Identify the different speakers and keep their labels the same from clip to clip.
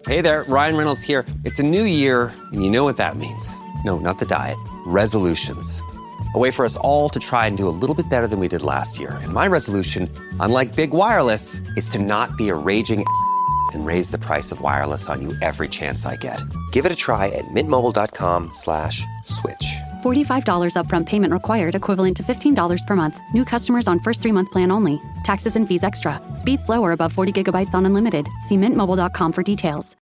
Speaker 1: Hey there, Ryan Reynolds here. It's a new year, and you know what that means. No, not the diet. Resolutions. A way for us all to try and do a little bit better than we did last year. And my resolution, unlike big wireless, is to not be a raging and raise the price of wireless on you every chance I get. Give it a try at mintmobile.com/switch.
Speaker 2: $45 upfront payment required, equivalent to $15 per month. New customers on first 3-month plan only. Taxes and fees extra. Speed slower above 40 gigabytes on unlimited. See mintmobile.com for details.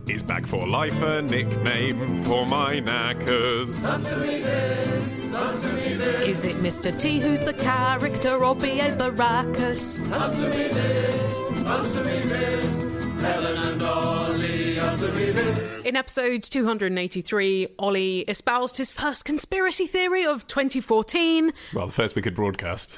Speaker 3: Is back for life a nickname for my knackers?
Speaker 4: Answer me this, answer me this.
Speaker 5: Is it Mr. T who's the character or B.A. Baracus?
Speaker 4: Answer me this, answer me this. Helen and Ollie, answer me this.
Speaker 5: In episode 283, Ollie espoused his first conspiracy theory of 2014.
Speaker 3: Well, the first we could broadcast.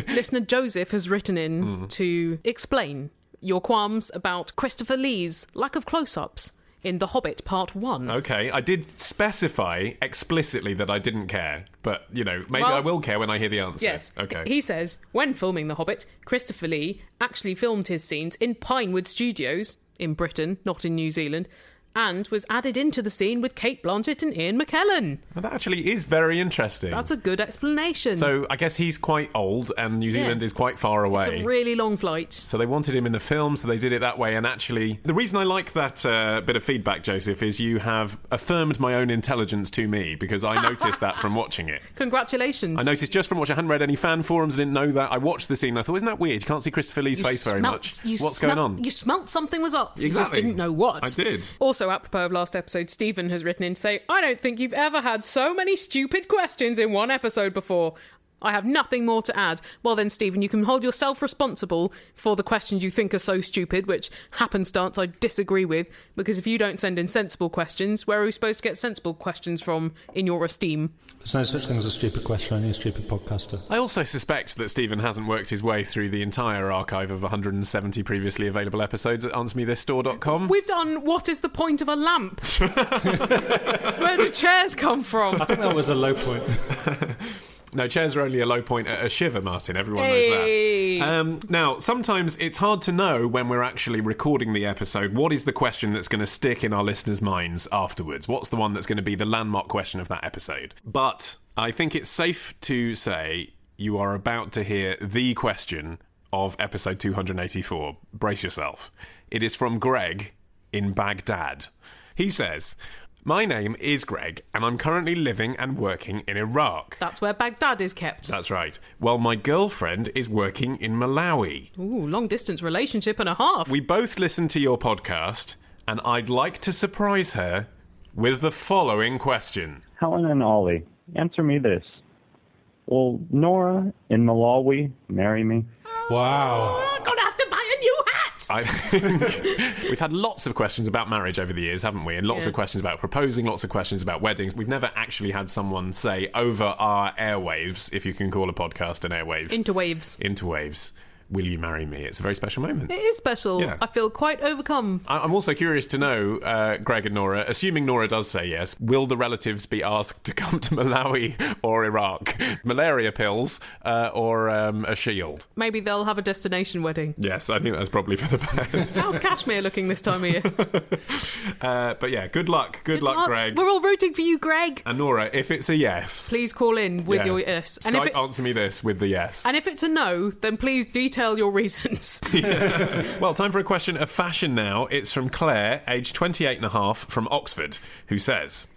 Speaker 5: Listener Joseph has written in to explain your qualms about Christopher Lee's lack of close-ups in The Hobbit Part 1.
Speaker 3: Okay, I did specify explicitly that I didn't care, but, you know, maybe I will care when I hear the answer.
Speaker 5: Yes.
Speaker 3: Okay.
Speaker 5: He says, when filming The Hobbit, Christopher Lee actually filmed his scenes in Pinewood Studios, in Britain, not in New Zealand, and was added into the scene with Kate Blanchett and Ian McKellen.
Speaker 3: Well, that actually is very interesting.
Speaker 5: That's a good explanation.
Speaker 3: So I guess he's quite old and New Zealand is quite far away.
Speaker 5: It's a really long flight.
Speaker 3: So they wanted him in the film, so they did it that way. And actually, the reason I like that bit of feedback, Joseph, is you have affirmed my own intelligence to me, because I noticed that from watching it.
Speaker 5: Congratulations.
Speaker 3: I noticed just from watching, I hadn't read any fan forums, I didn't know that. I watched the scene and I thought, isn't that weird? You can't see Christopher Lee's face very much. What's going on?
Speaker 5: You smelt something was up.
Speaker 3: Exactly.
Speaker 5: You just didn't know what.
Speaker 3: I did.
Speaker 5: Also, apropos of last episode, Stephen has written in to say, I don't think you've ever had so many stupid questions in one episode before. I have nothing more to add. Well then, Stephen, you can hold yourself responsible for the questions you think are so stupid, which happenstance I disagree with, because if you don't send in sensible questions, where are we supposed to get sensible questions from in your esteem?
Speaker 6: There's no such thing as a stupid question, only a stupid podcaster.
Speaker 3: I also suspect that Stephen hasn't worked his way through the entire archive of 170 previously available episodes at answermethisstore.com.
Speaker 5: We've done What is the Point of a Lamp? Where do chairs come from?
Speaker 6: I think that was a low point.
Speaker 3: No, chairs are only a low point at a shiver, Martin. Everyone knows that. Now, sometimes it's hard to know when we're actually recording the episode what is the question that's going to stick in our listeners' minds afterwards. What's the one that's going to be the landmark question of that episode? But I think it's safe to say you are about to hear the question of episode 284. Brace yourself. It is from Greg in Baghdad. He says, my name is Greg, and I'm currently living and working in Iraq.
Speaker 5: That's where Baghdad is kept.
Speaker 3: That's right. Well, my girlfriend is working in Malawi.
Speaker 5: Ooh, long-distance relationship and a half.
Speaker 3: We both listen to your podcast, and I'd like to surprise her with the following question.
Speaker 7: Helen and Ollie, answer me this. Will Nora in Malawi marry me?
Speaker 6: Wow.
Speaker 5: I'm going to have to buy a new hat!
Speaker 3: I think we've had lots of questions about marriage over the years, haven't we? And lots of questions about proposing, lots of questions about weddings. We've never actually had someone say over our airwaves, if you can call a podcast an airwave. Interwaves. Will you marry me? It's a very special moment.
Speaker 5: It is special.
Speaker 3: Yeah.
Speaker 5: I feel quite overcome.
Speaker 3: I'm also curious to know, Greg and Nora, assuming Nora does say yes, will the relatives be asked to come to Malawi or Iraq? Malaria pills or a shield?
Speaker 5: Maybe they'll have a destination wedding.
Speaker 3: Yes, I think that's probably for the best.
Speaker 5: How's Kashmir looking this time of year?
Speaker 3: But yeah, good luck. Good luck, Greg.
Speaker 5: We're all rooting for you, Greg.
Speaker 3: And Nora, if it's a yes...
Speaker 5: Please call in with your yes.
Speaker 3: And answer me this with the yes.
Speaker 5: And if it's a no, then please detail your reasons.
Speaker 3: Well, time for a question of fashion now. It's from Claire, aged 28 and a half, from Oxford, who says,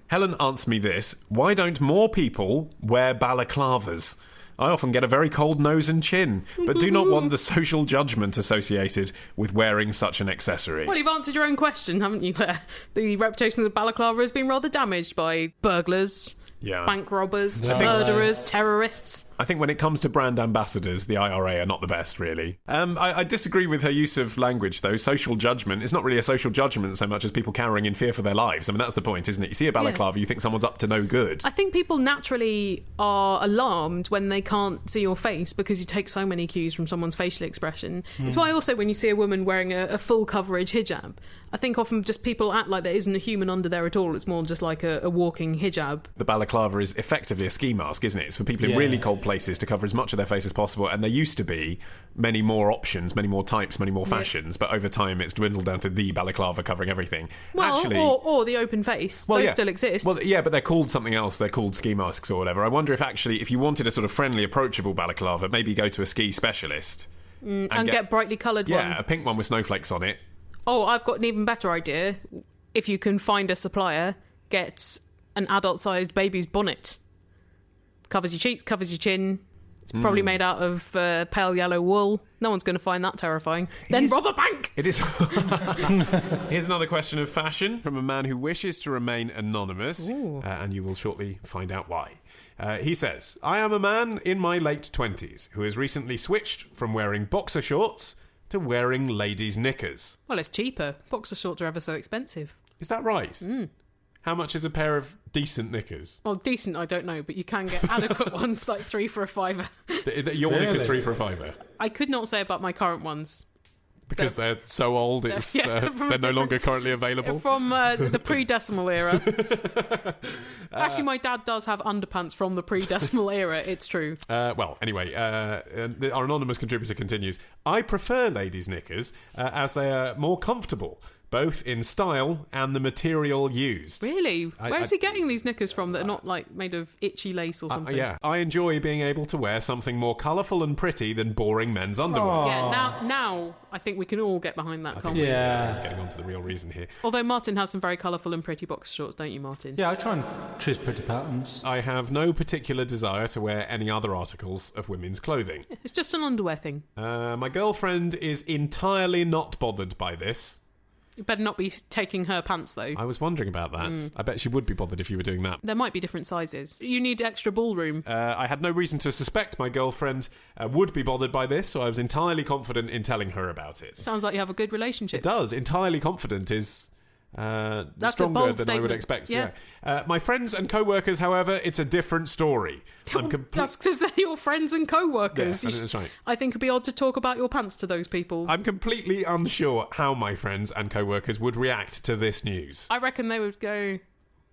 Speaker 3: Helen, answer me this. Why don't more people wear balaclavas? I often get a very cold nose and chin, but do not want the social judgment associated with wearing such an accessory.
Speaker 5: Well, you've answered your own question, haven't you, Claire? The reputation of the balaclava has been rather damaged by burglars, bank robbers, murderers, terrorists.
Speaker 3: I think when it comes to brand ambassadors, the IRA are not the best, really. I disagree with her use of language, though. Social judgment is not really a social judgment so much as people cowering in fear for their lives. I mean, that's the point, isn't it? You see a balaclava, you think someone's up to no good.
Speaker 5: I think people naturally are alarmed when they can't see your face because you take so many cues from someone's facial expression. It's why also when you see a woman wearing a full coverage hijab, I think often just people act like there isn't a human under there at all. It's more just like a walking hijab.
Speaker 3: The balaclava is effectively a ski mask, isn't it? It's for people in really cold places to cover as much of their face as possible. And there used to be many more options, many more types, many more fashions. But over time, it's dwindled down to the balaclava covering everything.
Speaker 5: Well,
Speaker 3: Actually,
Speaker 5: or the open face. Those still exist.
Speaker 3: Well, yeah, but they're called something else. They're called ski masks or whatever. I wonder if you wanted a sort of friendly, approachable balaclava, maybe go to a ski specialist.
Speaker 5: And get brightly coloured one.
Speaker 3: Yeah, a pink one with snowflakes on it.
Speaker 5: Oh, I've got an even better idea. If you can find a supplier, get an adult-sized baby's bonnet. Covers your cheeks, covers your chin. It's probably made out of pale yellow wool. No one's going to find that terrifying. Then rob a bank!
Speaker 3: It is. Here's another question of fashion from a man who wishes to remain anonymous, and you will shortly find out why. He says, I am a man in my late 20s who has recently switched from wearing boxer shorts to wearing ladies' knickers.
Speaker 5: Well, it's cheaper. Boxer shorts are ever so expensive.
Speaker 3: Is that right? How much is a pair of decent knickers?
Speaker 5: Well, decent, I don't know, but you can get adequate ones, like 3 for a fiver.
Speaker 3: Your knickers 3 for a fiver?
Speaker 5: I could not say about my current ones.
Speaker 3: Because they're so old, they're no longer currently available?
Speaker 5: From the pre-decimal era. Actually, my dad does have underpants from the pre-decimal era, it's true.
Speaker 3: Well, anyway, our anonymous contributor continues. I prefer ladies' knickers as they are more comfortable, both in style and the material used.
Speaker 5: Really? Where is he getting these knickers from that are not like made of itchy lace or something?
Speaker 3: Yeah, I enjoy being able to wear something more colourful and pretty than boring men's underwear.
Speaker 5: Yeah, now I think we can all get behind that comment.
Speaker 3: Yeah, getting on to the real reason here.
Speaker 5: Although Martin has some very colourful and pretty boxer shorts, don't you, Martin?
Speaker 6: Yeah, I try and choose pretty patterns.
Speaker 3: I have no particular desire to wear any other articles of women's clothing.
Speaker 5: It's just an underwear thing.
Speaker 3: My girlfriend is entirely not bothered by this.
Speaker 5: You better not be taking her pants, though.
Speaker 3: I was wondering about that. I bet she would be bothered if you were doing that.
Speaker 5: There might be different sizes. You need extra ballroom.
Speaker 3: I had no reason to suspect my girlfriend would be bothered by this, so I was entirely confident in telling her about it.
Speaker 5: Sounds like you have a good relationship.
Speaker 3: It does. Entirely confident is
Speaker 5: That's
Speaker 3: stronger
Speaker 5: a bold
Speaker 3: than
Speaker 5: statement.
Speaker 3: I would expect.
Speaker 5: Yeah.
Speaker 3: My friends and co-workers, however, it's a different story.
Speaker 5: That's because they're your friends and co-workers.
Speaker 3: Yeah, that's right.
Speaker 5: I think it'd be odd to talk about your pants to those people.
Speaker 3: I'm completely unsure how my friends and co-workers would react to this news.
Speaker 5: I reckon they would go,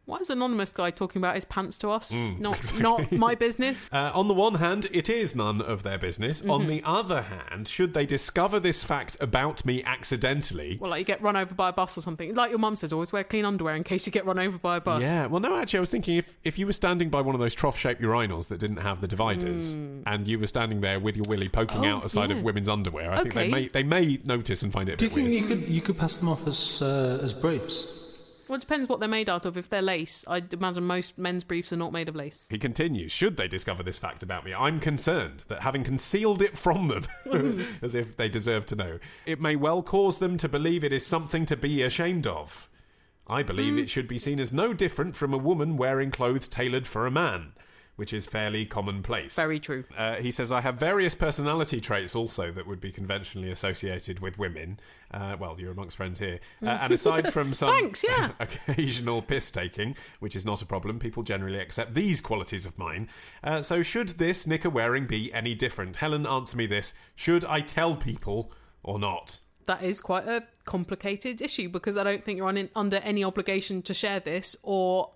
Speaker 5: why is anonymous guy talking about his pants to us?
Speaker 3: Exactly.
Speaker 5: Not my business.
Speaker 3: On the one hand, it is none of their business. On the other hand, should they discover this fact about me accidentally...
Speaker 5: Well, like you get run over by a bus or something. Like your mum says, always wear clean underwear in case you get run over by a bus.
Speaker 3: Yeah, well, no, actually, I was thinking if you were standing by one of those trough-shaped urinals that didn't have the dividers, and you were standing there with your willy poking out the side of women's underwear, I think they may notice and find it a bit weird.
Speaker 6: Do you think you could pass them off as briefs?
Speaker 5: Well, it depends what they're made out of. If they're lace, I'd imagine most men's briefs are not made of lace.
Speaker 3: He continues, should they discover this fact about me, I'm concerned that having concealed it from them, as if they deserve to know, it may well cause them to believe it is something to be ashamed of. I believe it should be seen as no different from a woman wearing clothes tailored for a man, which is fairly commonplace.
Speaker 5: Very true.
Speaker 3: He says, I have various personality traits also that would be conventionally associated with women. Well, you're amongst friends here. And aside from some
Speaker 5: Thanks, yeah.
Speaker 3: occasional piss-taking, which is not a problem, people generally accept these qualities of mine. So should this knicker wearing be any different? Helen, answer me this. Should I tell people or not?
Speaker 5: That is quite a complicated issue because I don't think you're under any obligation to share this or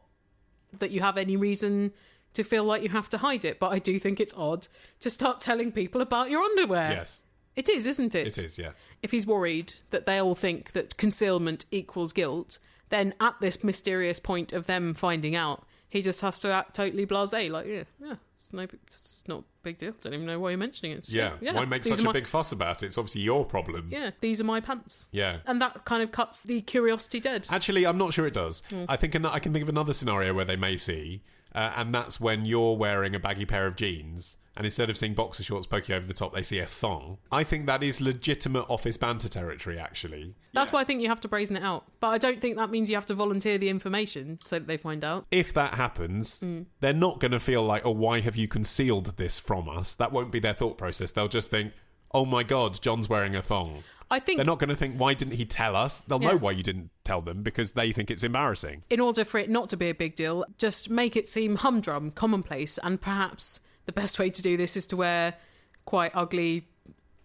Speaker 5: that you have any reason to feel like you have to hide it, but I do think it's odd to start telling people about your underwear.
Speaker 3: Yes.
Speaker 5: It is, isn't it?
Speaker 3: It is, yeah.
Speaker 5: If he's worried that they all think that concealment equals guilt, then at this mysterious point of them finding out, he just has to act totally blasé, like, it's not a big deal. Don't even know why you're mentioning it.
Speaker 3: Yeah, why make such a big fuss about it? It's obviously your problem.
Speaker 5: Yeah, these are my pants.
Speaker 3: Yeah.
Speaker 5: And that kind of cuts the curiosity dead.
Speaker 3: Actually, I'm not sure it does. I think I can think of another scenario where they may see, and that's when you're wearing a baggy pair of jeans, and instead of seeing boxer shorts poking over the top, they see a thong. I think that is legitimate office banter territory, actually.
Speaker 5: That's why I think you have to brazen it out. But I don't think that means you have to volunteer the information so that they find out.
Speaker 3: If that happens, they're not going to feel like, oh, why have you concealed this from us? That won't be their thought process. They'll just think, oh my God, John's wearing a thong.
Speaker 5: I think
Speaker 3: they're not going to think, why didn't he tell us? They'll know why you didn't tell them because they think it's embarrassing.
Speaker 5: In order for it not to be a big deal, just make it seem humdrum, commonplace, and perhaps the best way to do this is to wear quite ugly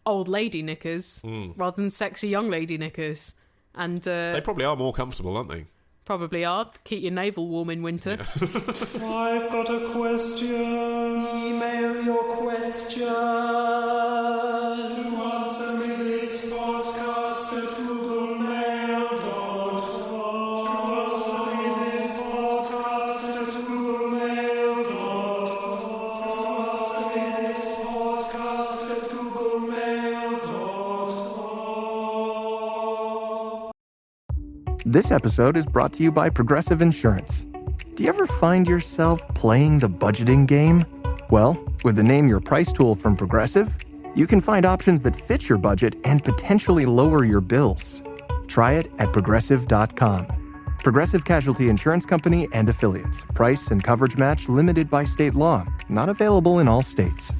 Speaker 5: old lady knickers rather than sexy young lady knickers. And
Speaker 3: they probably are more comfortable, aren't they?
Speaker 5: probably are. Keep your navel warm in winter.
Speaker 4: I've got a question. Email your question. Answer me this podcast at googlemail.com. Answer me this podcast at googlemail.com. Answer me this podcast at googlemail.com.
Speaker 8: This episode is brought to you by Progressive Insurance. Do you ever find yourself playing the budgeting game? Well, with the Name Your Price tool from Progressive, you can find options that fit your budget and potentially lower your bills. Try it at Progressive.com. Progressive Casualty Insurance Company and Affiliates. Price and coverage match limited by state law. Not available in all states.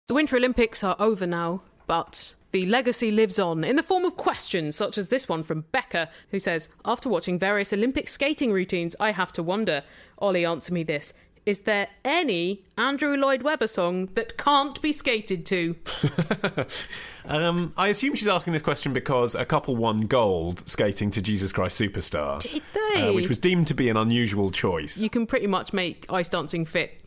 Speaker 5: The Winter Olympics are over now, but the legacy lives on in the form of questions such as this one from Becca, who says, after watching various Olympic skating routines, I have to wonder, Ollie, answer me this. Is there any Andrew Lloyd Webber song that can't be skated to?
Speaker 3: I assume she's asking this question because a couple won gold skating to Jesus Christ Superstar.
Speaker 5: Did they?
Speaker 3: Which was deemed to be an unusual choice.
Speaker 5: You can pretty much make ice dancing fit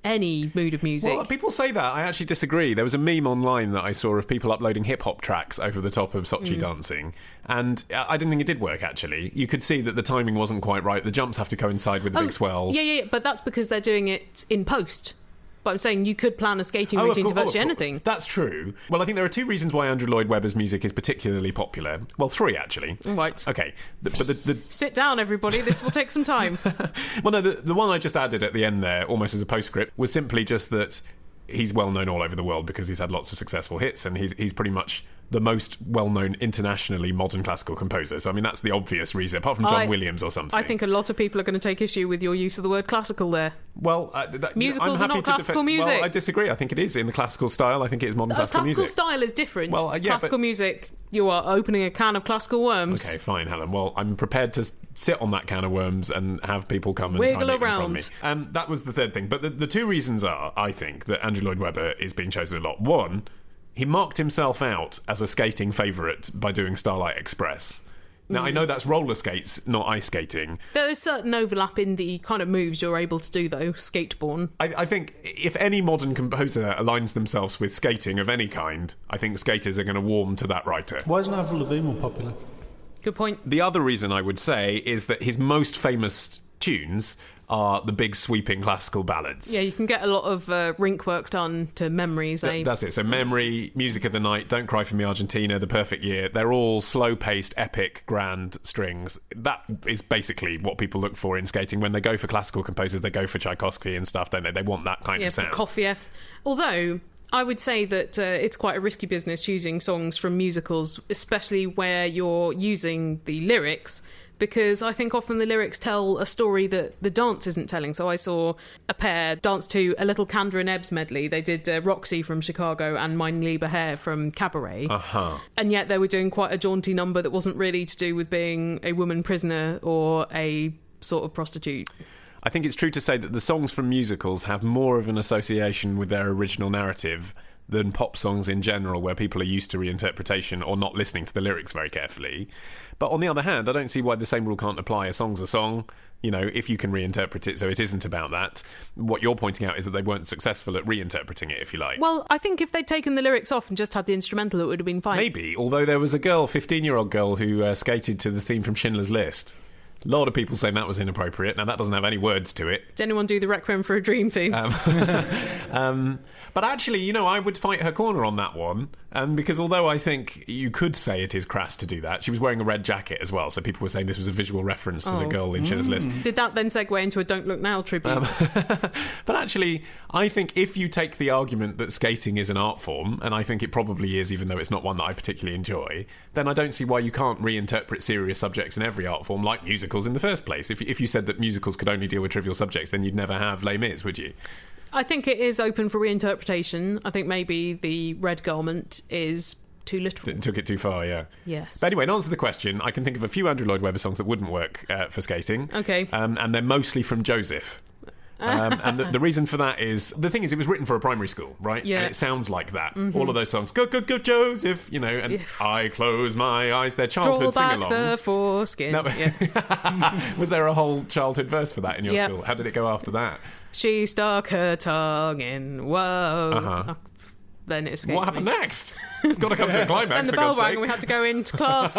Speaker 5: any mood of music.
Speaker 3: Well, people say that. I actually disagree. There was a meme online that I saw of people uploading hip-hop tracks over the top of Sochi dancing, and I didn't think it did work, actually. You could see that the timing wasn't quite right. The jumps have to coincide with the big swells.
Speaker 5: Yeah, but that's because they're doing it in post. But I'm saying you could plan a skating routine to virtually anything.
Speaker 3: That's true. Well, I think there are two reasons why Andrew Lloyd Webber's music is particularly popular. Well, three, actually.
Speaker 5: Right.
Speaker 3: Okay. But
Speaker 5: Sit down, everybody. This will take some time.
Speaker 3: Well, no, the one I just added at the end there, almost as a postscript, was simply just that he's well known all over the world because he's had lots of successful hits, and he's pretty much the most well-known internationally modern classical composer. So, I mean, that's the obvious reason, apart from John Williams or something.
Speaker 5: I think a lot of people are going to take issue with your use of the word classical there.
Speaker 3: Well,
Speaker 5: musicals are not classical music.
Speaker 3: Well, I disagree. I think it is in the classical style. I think it is modern classical music.
Speaker 5: Classical style is different.
Speaker 3: Well, yeah,
Speaker 5: classical music, you are opening a can of classical worms.
Speaker 3: Okay, fine, Helen. Well, I'm prepared to sit on that can of worms and have people come and
Speaker 5: wiggle
Speaker 3: try and
Speaker 5: around.
Speaker 3: eat them from me. That was the third thing. But the two reasons are, I think, that Andrew Lloyd Webber is being chosen a lot. One, he marked himself out as a skating favourite by doing Starlight Express. Now, I know that's roller skates, not ice skating.
Speaker 5: There is certain overlap in the kind of moves you're able to do, though, skateborn.
Speaker 3: I think if any modern composer aligns themselves with skating of any kind, I think skaters are going to warm to that writer.
Speaker 6: Why isn't Avril Lavigne more popular?
Speaker 5: Good point.
Speaker 3: The other reason I would say is that his most famous tunes are the big sweeping classical ballads.
Speaker 5: Yeah, you can get a lot of rink work done to memories.
Speaker 3: That's it. So Memory, Music of the Night, Don't Cry for Me Argentina, The Perfect Year, they're all slow-paced, epic, grand strings. That is basically what people look for in skating. When they go for classical composers, they go for Tchaikovsky and stuff, don't they? They want that kind of sound.
Speaker 5: Yeah, Prokofiev. Although I would say that it's quite a risky business choosing songs from musicals, especially where you're using the lyrics, because I think often the lyrics tell a story that the dance isn't telling. So I saw a pair dance to a little Kander and Ebbs medley. They did Roxy from Chicago and Mein Lieber Herr from Cabaret. And yet they were doing quite a jaunty number that wasn't really to do with being a woman prisoner or a sort of prostitute.
Speaker 3: I think it's true to say that the songs from musicals have more of an association with their original narrative than pop songs in general, where people are used to reinterpretation or not listening to the lyrics very carefully. But on the other hand, I don't see why the same rule can't apply. A song's a song, you know, if you can reinterpret it, so it isn't about that. What you're pointing out is that they weren't successful at reinterpreting it, if you like.
Speaker 5: Well, I think if they'd taken the lyrics off and just had the instrumental, it would have been fine.
Speaker 3: Maybe, although there was a girl, 15-year-old girl, who skated to the theme from Schindler's List. A lot of people saying that was inappropriate. Now, that doesn't have any words to it.
Speaker 5: Did anyone do the Requiem for a Dream theme?
Speaker 3: But actually, you know, I would fight her corner on that one, because although I think you could say it is crass to do that, she was wearing a red jacket as well, so people were saying this was a visual reference to the girl in Schindler's List.
Speaker 5: Did that then segue into a Don't Look Now tribute?
Speaker 3: But actually, I think if you take the argument that skating is an art form, and I think it probably is, even though it's not one that I particularly enjoy, then I don't see why you can't reinterpret serious subjects in every art form, like musicals in the first place. If you said that musicals could only deal with trivial subjects, then you'd never have Les Mis, would you?
Speaker 5: I think it is open for reinterpretation. I think maybe the red garment is too literal.
Speaker 3: It took it too far, yeah.
Speaker 5: Yes.
Speaker 3: But anyway, in answer to the question, I can think of a few Andrew Lloyd Webber songs that wouldn't work for skating.
Speaker 5: Okay.
Speaker 3: And they're mostly from Joseph. And the reason for that is, the thing is, it was written for a primary school, right?
Speaker 5: Yeah.
Speaker 3: And it sounds like that. All of those songs, go, go, go, Joseph, you know, and I close my eyes, they're childhood
Speaker 5: Draw back
Speaker 3: sing-alongs.
Speaker 5: the foreskin.
Speaker 3: No, was there a whole childhood verse for that in your school? How did it go after that?
Speaker 5: She stuck her tongue in, whoa. Then it escaped
Speaker 3: What happened
Speaker 5: me.
Speaker 3: next? It's got to come to a climax.
Speaker 5: And the
Speaker 3: for
Speaker 5: bell
Speaker 3: God's
Speaker 5: rang
Speaker 3: sake.
Speaker 5: and we had to go into class.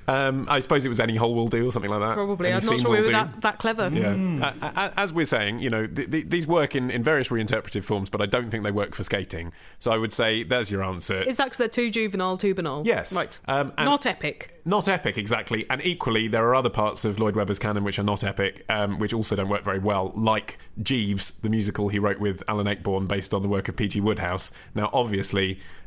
Speaker 3: I suppose it was Any Hole Will Do or something like that.
Speaker 5: Probably.
Speaker 3: Any
Speaker 5: I'm not
Speaker 3: Scene
Speaker 5: sure we
Speaker 3: Will
Speaker 5: were
Speaker 3: Do.
Speaker 5: that clever.
Speaker 3: Yeah. As we're saying, you know, these work in various reinterpretive forms, but I don't think they work for skating. So I would say there's your answer.
Speaker 5: Is that because they're too juvenile, too banal?
Speaker 3: Yes.
Speaker 5: Right.
Speaker 3: And
Speaker 5: Not epic.
Speaker 3: Not epic, exactly. And equally, there are other parts of Lloyd Webber's canon which are not epic, which also don't work very well, like Jeeves, the musical he wrote with Alan Ayckbourn based on the work of P.G. Wodehouse. Now, obviously,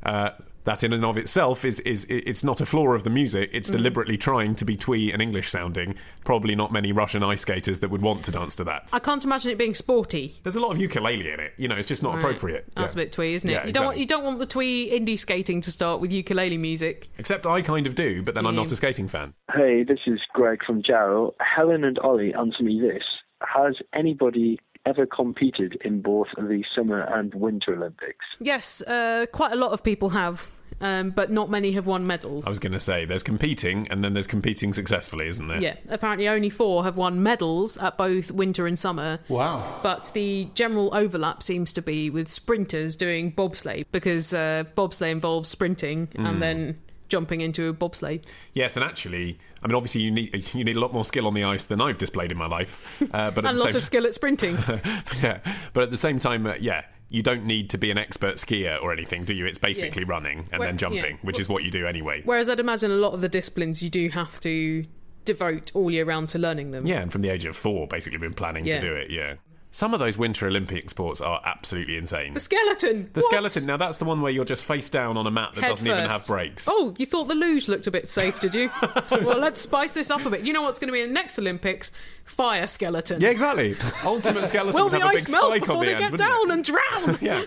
Speaker 3: that in and of itself is it's not a flaw of the music. It's deliberately trying to be twee and English sounding. Probably not many Russian ice skaters that would want to dance to that.
Speaker 5: I can't imagine it being sporty.
Speaker 3: There's a lot of ukulele in it. You know, it's just not appropriate.
Speaker 5: That's
Speaker 3: Yeah.
Speaker 5: a bit twee, isn't it?
Speaker 3: Yeah,
Speaker 5: You don't want the twee indie skating to start with ukulele music.
Speaker 3: Except I kind of do, but then I'm not a skating fan.
Speaker 9: Hey, this is Greg from Jarrow. Helen and Ollie, answer me this. Has anybody ever competed in both the Summer and Winter Olympics?
Speaker 5: Yes, quite a lot of people have, but not many have won medals.
Speaker 3: I was going to say, there's competing, and then there's competing successfully, isn't there?
Speaker 5: Yeah, apparently only 4 have won medals at both winter and summer.
Speaker 6: Wow.
Speaker 5: But the general overlap seems to be with sprinters doing bobsleigh, because bobsleigh involves sprinting and then jumping into a bobsleigh.
Speaker 3: Yes, and actually, I mean, obviously you need a lot more skill on the ice than I've displayed in my life. But
Speaker 5: And lots of skill at sprinting.
Speaker 3: Yeah, but at the same time, you don't need to be an expert skier or anything, do you? It's basically running and then jumping, which is what you do anyway.
Speaker 5: Whereas I'd imagine a lot of the disciplines you do have to devote all year round to learning them.
Speaker 3: Yeah, and from the age of 4, basically been planning to do it, yeah. Some of those Winter Olympic sports are absolutely insane.
Speaker 5: The skeleton!
Speaker 3: The skeleton, now that's the one where you're just face down on a mat that
Speaker 5: Head
Speaker 3: doesn't even
Speaker 5: first.
Speaker 3: have brakes.
Speaker 5: Oh, you thought the luge looked a bit safe, did you? Well, let's spice this up a bit. You know what's going to be in the next Olympics? Fire skeleton.
Speaker 3: Yeah, exactly. Ultimate skeleton
Speaker 5: Will
Speaker 3: would
Speaker 5: the
Speaker 3: have a big
Speaker 5: ice melt
Speaker 3: spike on
Speaker 5: before
Speaker 3: the
Speaker 5: they
Speaker 3: end,
Speaker 5: get
Speaker 3: wouldn't
Speaker 5: down
Speaker 3: it?
Speaker 5: and drown?
Speaker 3: Yeah.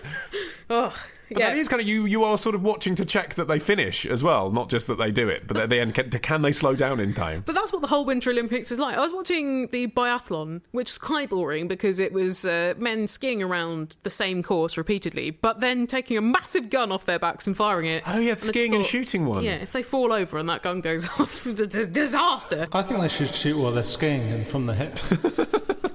Speaker 5: Oh,
Speaker 3: But that is kind of you are sort of watching to check that they finish as well, not just that they do it, but at the end, can they slow down in time?
Speaker 5: But that's what the whole Winter Olympics is like. I was watching the biathlon, which was quite boring because it was men skiing around the same course repeatedly, but then taking a massive gun off their backs and firing it.
Speaker 3: Oh, yeah, the
Speaker 5: And I just
Speaker 3: skiing and
Speaker 5: thought,
Speaker 3: shooting one.
Speaker 5: Yeah, if they fall over and that gun goes off, it's a disaster.
Speaker 6: I think they should shoot while they're skiing and from the hip.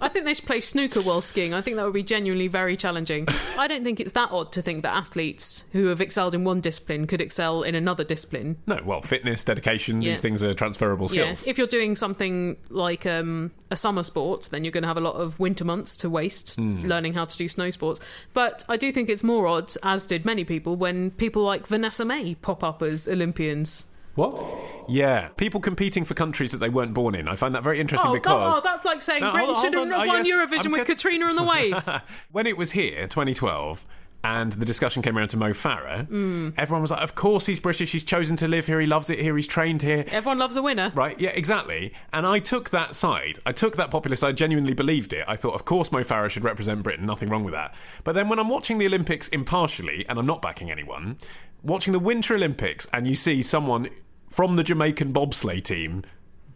Speaker 5: I think they should play snooker while skiing. I think that would be genuinely very challenging. I don't think it's that odd to think that athletes who have excelled in one discipline could excel in another discipline.
Speaker 3: No, well, fitness, dedication,
Speaker 5: Yeah.
Speaker 3: these things are transferable skills.
Speaker 5: Yeah. If you're doing something like a summer sport, then you're going to have a lot of winter months to waste learning how to do snow sports. But I do think it's more odd, as did many people, when people like Vanessa May pop up as Olympians.
Speaker 6: What?
Speaker 3: Yeah, people competing for countries that they weren't born in. I find that very interesting
Speaker 5: Oh,
Speaker 3: because...
Speaker 5: God, that's like saying
Speaker 3: No,
Speaker 5: Britain
Speaker 3: hold
Speaker 5: shouldn't
Speaker 3: on.
Speaker 5: have won
Speaker 3: Yes,
Speaker 5: Eurovision
Speaker 3: I'm
Speaker 5: with
Speaker 3: getting-
Speaker 5: Katrina and the Waves.
Speaker 3: When it was here, 2012, and the discussion came around to Mo Farah, everyone was like, of course he's British, he's chosen to live here, he loves it here, he's trained here.
Speaker 5: Everyone loves a winner.
Speaker 3: Right, yeah, exactly. And I took that side. I took that popular side, genuinely believed it. I thought, of course Mo Farah should represent Britain, nothing wrong with that. But then when I'm watching the Olympics impartially, and I'm not backing anyone, watching the Winter Olympics, and you see someone from the Jamaican bobsleigh team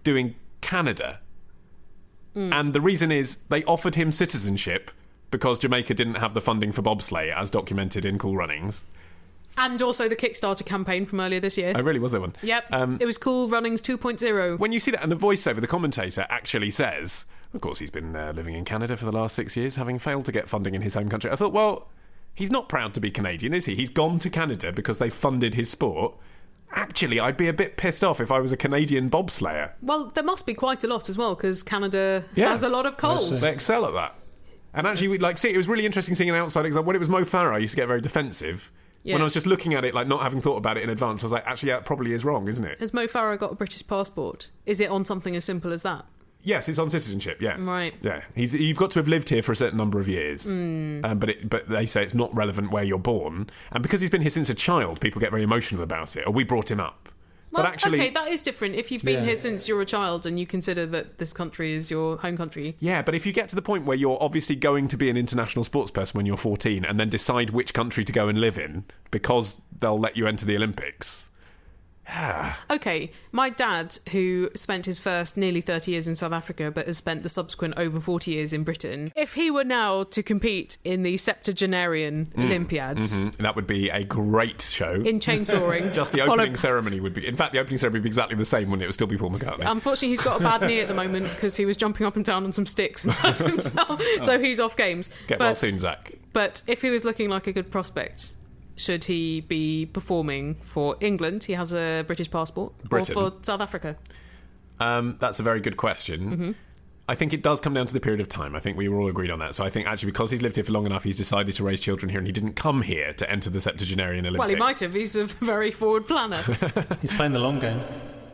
Speaker 3: doing Canada. And the reason is they offered him citizenship because Jamaica didn't have the funding for bobsleigh, as documented in Cool Runnings.
Speaker 5: And also the Kickstarter campaign from earlier this year.
Speaker 3: Oh, really? Was there one?
Speaker 5: Yep. It was Cool Runnings 2.0.
Speaker 3: When you see that, and the voiceover, the commentator actually says, of course, he's been living in Canada for the last 6 years, having failed to get funding in his home country. I thought, well, he's not proud to be Canadian, is he? He's gone to Canada because they funded his sport. Actually, I'd be a bit pissed off if I was a Canadian bobslayer.
Speaker 5: Well, there must be quite a lot as well, because Canada has a lot of cold.
Speaker 3: They excel at that. And actually, it was really interesting seeing an outsider, because when it was Mo Farah, I used to get very defensive.
Speaker 5: Yeah.
Speaker 3: When I was just looking at it, like not having thought about it in advance, I was like, actually, that probably is wrong, isn't it?
Speaker 5: Has Mo Farah got a British passport? Is it on something as simple as that?
Speaker 3: Yes, it's on citizenship, yeah.
Speaker 5: Right.
Speaker 3: Yeah, you've got to have lived here for a certain number of years. But they say it's not relevant where you're born. And because he's been here since a child, people get very emotional about it. Or we brought him up.
Speaker 5: Well,
Speaker 3: But actually,
Speaker 5: okay, that is different. If you've been here since you're a child and you consider that this country is your home country.
Speaker 3: yeah, but if you get to the point where you're obviously going to be an international sports person when you're 14 and then decide which country to go and live in because they'll let you enter the Olympics,
Speaker 5: Okay, my dad, who spent his first nearly 30 years in South Africa but has spent the subsequent over 40 years in Britain, if he were now to compete in the septuagenarian Olympiads...
Speaker 3: That would be a great show.
Speaker 5: In chainsawing.
Speaker 3: Just the opening ceremony would be... In fact, the opening ceremony would be exactly the same, wouldn't it? It would still be Paul McCartney.
Speaker 5: Unfortunately, he's got a bad knee at the moment because he was jumping up and down on some sticks and hurt himself, so he's off games.
Speaker 3: Get well soon, Zach.
Speaker 5: But if he was looking like a good prospect... Should he be performing for England? He has a British passport.
Speaker 3: Britain.
Speaker 5: Or for South Africa?
Speaker 3: That's a very good question. I think it does come down to the period of time. I think we were all agreed on that. So I think actually because he's lived here for long enough, he's decided to raise children here and he didn't come here to enter the septuagenarian Olympics.
Speaker 5: Well, he might have. He's a very forward planner.
Speaker 6: He's playing the long game.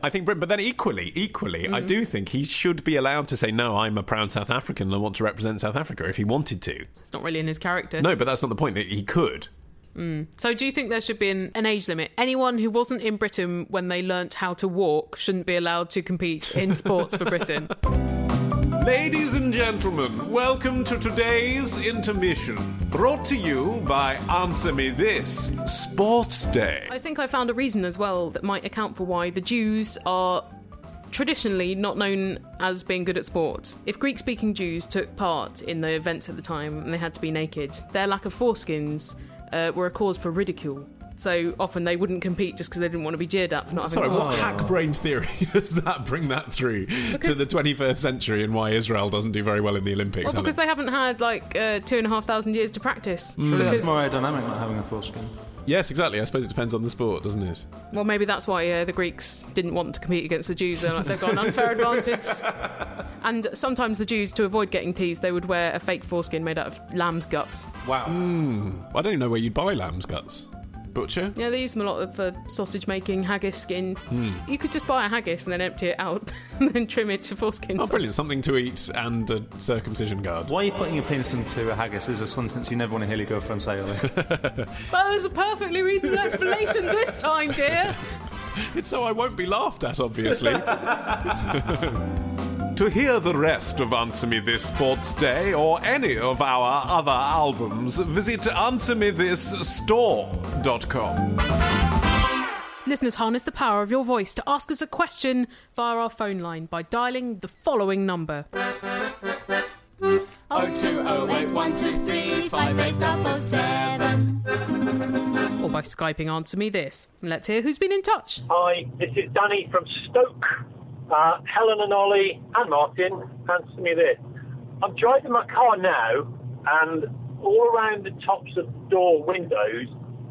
Speaker 3: I think, but then equally, I do think he should be allowed to say, no, I'm a proud South African and I want to represent South Africa if he wanted to.
Speaker 5: It's not really in his character.
Speaker 3: No, but that's not the point. He could.
Speaker 5: So do you think there should be an age limit? Anyone who wasn't in Britain when they learnt how to walk shouldn't be allowed to compete in sports for Britain.
Speaker 3: Ladies and gentlemen, welcome to today's intermission, brought to you by Answer Me This, Sports Day.
Speaker 5: I think I found a reason as well that might account for why the Jews are traditionally not known as being good at sports. If Greek-speaking Jews took part in the events at the time and they had to be naked, their lack of foreskins were a cause for ridicule. So often they wouldn't compete just because they didn't want to be jeered at for not having
Speaker 3: what hack-brained theory does that bring that through to the 21st century and why Israel doesn't do very well in the Olympics?
Speaker 5: Well, because they haven't had 2,500 years to practice.
Speaker 6: It's more aerodynamic not having a foreskin.
Speaker 3: Yes, exactly. I suppose it depends on the sport, doesn't it?
Speaker 5: Well, maybe that's why the Greeks didn't want to compete against the Jews. They're like, they've got an unfair advantage. And sometimes the Jews, to avoid getting teased, they would wear a fake foreskin made out of lamb's guts.
Speaker 3: Wow. I don't even know where you'd buy lamb's guts. Butcher?
Speaker 5: Yeah, they use them a lot for sausage making, haggis skin. You could just buy a haggis and then empty it out and then trim it to foreskin.
Speaker 3: Oh, brilliant. Something to eat and a circumcision guard.
Speaker 6: Why are you putting your penis into a haggis is a sentence you never want to hear your girlfriend say.
Speaker 5: Well, there's a perfectly reasonable explanation this time, dear.
Speaker 3: It's so I won't be laughed at, obviously. To hear the rest of Answer Me This Sports Day or any of our other albums, visit answermethisstore.com.
Speaker 5: Listeners, harness the power of your voice to ask us a question via our phone line by dialing the following number.
Speaker 4: 02081235877.
Speaker 5: Or by Skyping Answer Me This. Let's hear who's been in touch.
Speaker 10: Hi, this is Danny from Stoke. Helen and Ollie and Martin, answer me this. I'm driving my car now, and all around the tops of the door windows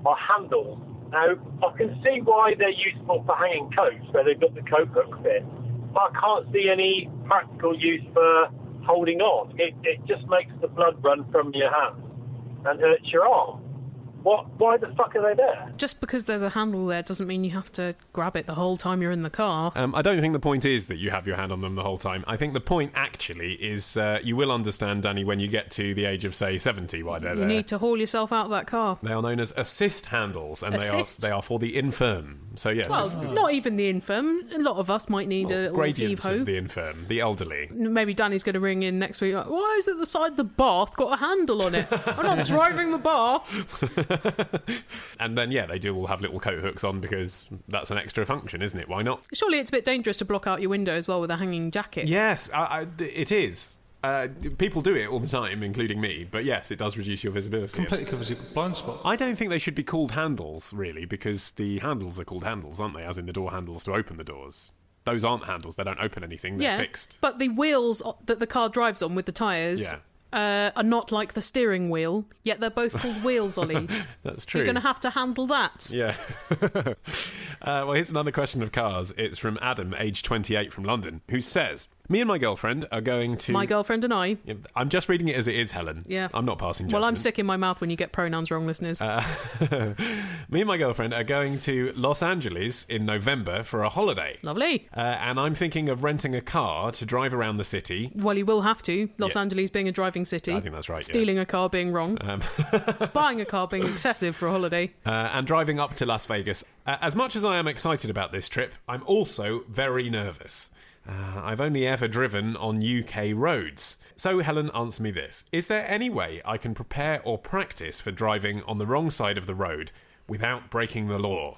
Speaker 10: are handles. Now, I can see why they're useful for hanging coats, where they've got the coat hook bit, but I can't see any practical use for holding on. It just makes the blood run from your hands and hurts your arm. Why the fuck are they there?
Speaker 5: Just because there's a handle there doesn't mean you have to grab it the whole time you're in the car.
Speaker 3: I don't think the point is that you have your hand on them the whole time. I think the point actually is you will understand, Danny, when you get to the age of, say, 70, why they're there.
Speaker 5: You need to haul yourself out of that car.
Speaker 3: They are known as assist handles, and they are for the infirm. So, yes.
Speaker 5: Well, not even the infirm. A lot of us might need a little
Speaker 3: gradients
Speaker 5: heave-ho.
Speaker 3: of the infirm, the elderly.
Speaker 5: Maybe Danny's going to ring in next week. Like, why is it the side of the bath got a handle on it? I'm not driving the bath.
Speaker 3: And then, they do all have little coat hooks on because that's an extra function, isn't it? Why not?
Speaker 5: Surely it's a bit dangerous to block out your window as well with a hanging jacket.
Speaker 3: Yes, it is. People do it all the time, including me. But yes, it does reduce your visibility.
Speaker 6: Completely covers your blind spot.
Speaker 3: I don't think they should be called handles, really, because the handles are called handles, aren't they? As in the door handles to open the doors. Those aren't handles. They don't open anything. They're fixed.
Speaker 5: But the wheels that the car drives on with the tyres... are not like the steering wheel, yet they're both called wheels, Ollie.
Speaker 3: That's true.
Speaker 5: You're going to have to handle that.
Speaker 3: Yeah. Well, here's another question of cars. It's from Adam, age 28, from London, who says, me and my girlfriend are going to...
Speaker 5: My girlfriend and I.
Speaker 3: I'm just reading it as it is, Helen.
Speaker 5: Yeah.
Speaker 3: I'm not passing judgment.
Speaker 5: Well, I'm sick in my mouth when you get pronouns wrong, listeners.
Speaker 3: Me and my girlfriend are going to Los Angeles in November for a holiday.
Speaker 5: Lovely.
Speaker 3: And I'm thinking of renting a car to drive around the city.
Speaker 5: Well, you will have to. Los Angeles being a driving city.
Speaker 3: I think that's right,
Speaker 5: Stealing a car being wrong. Buying a car being excessive for a holiday.
Speaker 3: And driving up to Las Vegas. As much as I am excited about this trip, I'm also very nervous. I've only ever driven on UK roads. So, Helen, answer me this. Is there any way I can prepare or practice for driving on the wrong side of the road without breaking the law?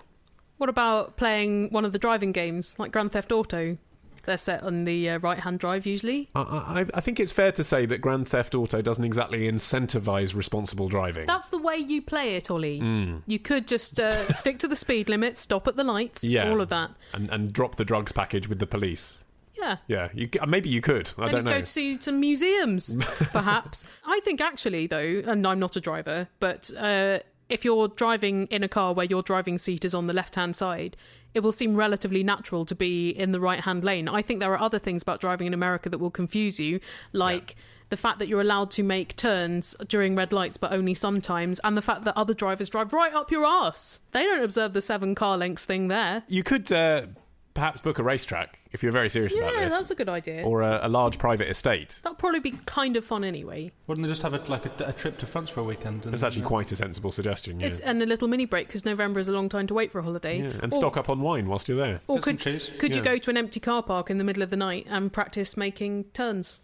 Speaker 5: What about playing one of the driving games, like Grand Theft Auto? They're set on the right-hand drive, usually.
Speaker 3: I think it's fair to say that Grand Theft Auto doesn't exactly incentivise responsible driving.
Speaker 5: That's the way you play it, Ollie. You could just stick to the speed limit, stop at the lights, all of that.
Speaker 3: And drop the drugs package with the police.
Speaker 5: Yeah.
Speaker 3: Yeah, maybe you could. I don't know.
Speaker 5: Go to see some museums, perhaps. I think actually, though, and I'm not a driver, but if you're driving in a car where your driving seat is on the left-hand side, it will seem relatively natural to be in the right-hand lane. I think there are other things about driving in America that will confuse you, like the fact that you're allowed to make turns during red lights, but only sometimes, and the fact that other drivers drive right up your arse. They don't observe the 7 car lengths thing there.
Speaker 3: You could perhaps book a racetrack if you're very serious about this.
Speaker 5: Yeah, that's a good idea.
Speaker 3: Or a large private estate.
Speaker 5: That'd probably be kind of fun anyway.
Speaker 6: Wouldn't they just have a trip to France for a weekend?
Speaker 3: It's actually quite a sensible suggestion, yeah.
Speaker 5: And a little mini break, because November is a long time to wait for a holiday.
Speaker 3: Yeah, and stock up on wine whilst you're there.
Speaker 5: Or could you go to an empty car park in the middle of the night and practice making turns?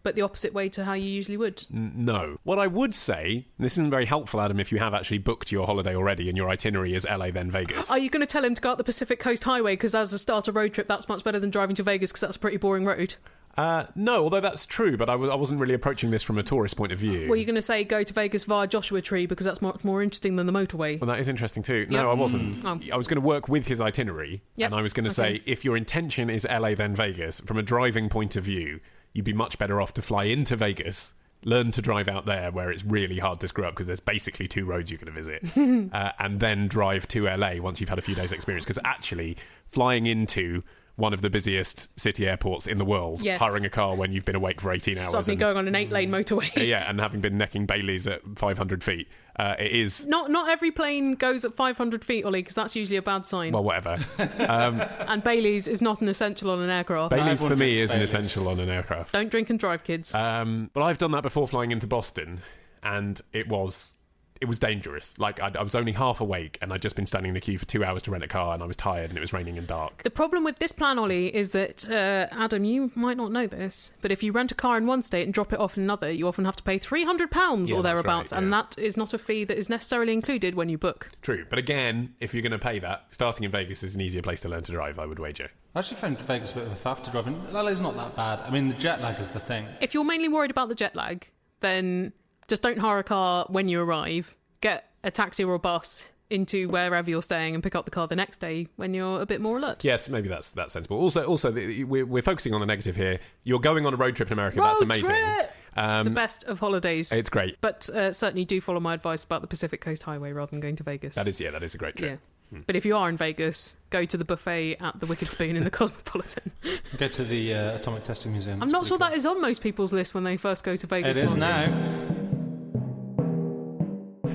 Speaker 5: But the opposite way to how you usually would.
Speaker 3: No. What I would say, and this isn't very helpful, Adam, if you have actually booked your holiday already and your itinerary is LA then Vegas.
Speaker 5: Are you going to tell him to go up the Pacific Coast Highway because as a starter road trip, that's much better than driving to Vegas because that's a pretty boring road?
Speaker 3: No, although that's true, but I wasn't really approaching this from a tourist point of view.
Speaker 5: Were you going to say go to Vegas via Joshua Tree because that's much more interesting than the motorway?
Speaker 3: Well, that is interesting too. No, I wasn't. I was going to work with his itinerary, and I was going to say, if your intention is LA then Vegas, from a driving point of view, you'd be much better off to fly into Vegas, learn to drive out there where it's really hard to screw up because there's basically 2 roads you're going to visit, and then drive to LA once you've had a few days' experience. Because actually, flying into one of the busiest city airports in the world, hiring a car when you've been awake for 18 hours.
Speaker 5: Suddenly going on an 8-lane motorway.
Speaker 3: Yeah, and having been necking Baileys at 500 feet. It is...
Speaker 5: Not every plane goes at 500 feet, Ollie, because that's usually a bad sign.
Speaker 3: Well, whatever.
Speaker 5: And Baileys is not an essential on an aircraft.
Speaker 3: Baileys for me is an essential on an aircraft.
Speaker 5: Don't drink and drive, kids.
Speaker 3: But I've done that before flying into Boston, and it was dangerous. Like, I was only half awake and I'd just been standing in the queue for 2 hours to rent a car, and I was tired and it was raining and dark.
Speaker 5: The problem with this plan, Ollie, is that, Adam, you might not know this, but if you rent a car in one state and drop it off in another, you often have to pay £300 or thereabouts, and that is not a fee that is necessarily included when you book.
Speaker 3: True, but again, if you're going to pay that, starting in Vegas is an easier place to learn to drive, I would wager.
Speaker 6: I actually found Vegas a bit of a faff to drive in. LA's not that bad. I mean, the jet lag is the thing.
Speaker 5: If you're mainly worried about the jet lag, then just don't hire a car when you arrive. Get a taxi or a bus into wherever you're staying and pick up the car the next day when you're a bit more alert.
Speaker 3: Yes, maybe that's sensible. Also, we're focusing on the negative here. You're going on a road trip in America. That's amazing.
Speaker 5: The best of holidays.
Speaker 3: It's great.
Speaker 5: But certainly do follow my advice about the Pacific Coast Highway rather than going to Vegas.
Speaker 3: That is a great trip.
Speaker 5: Yeah. But if you are in Vegas, go to the buffet at the Wicked Spoon in the Cosmopolitan.
Speaker 6: Go to the Atomic Testing Museum.
Speaker 5: I'm not sure that is on most people's list when they first go to Vegas.
Speaker 6: It is now.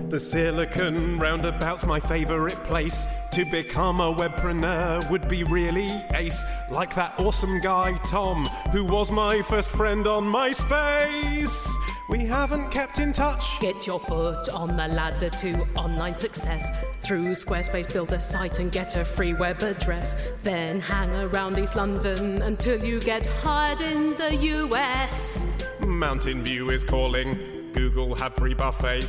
Speaker 4: The Silicon Roundabout's my favourite place. To become a webpreneur would be really ace. Like that awesome guy, Tom, who was my first friend on MySpace. We haven't kept in touch.
Speaker 11: Get your foot on the ladder to online success. Through Squarespace, build a site and get a free web address. Then hang around East London until you get hired in the US.
Speaker 4: Mountain View is calling. Google have free buffet.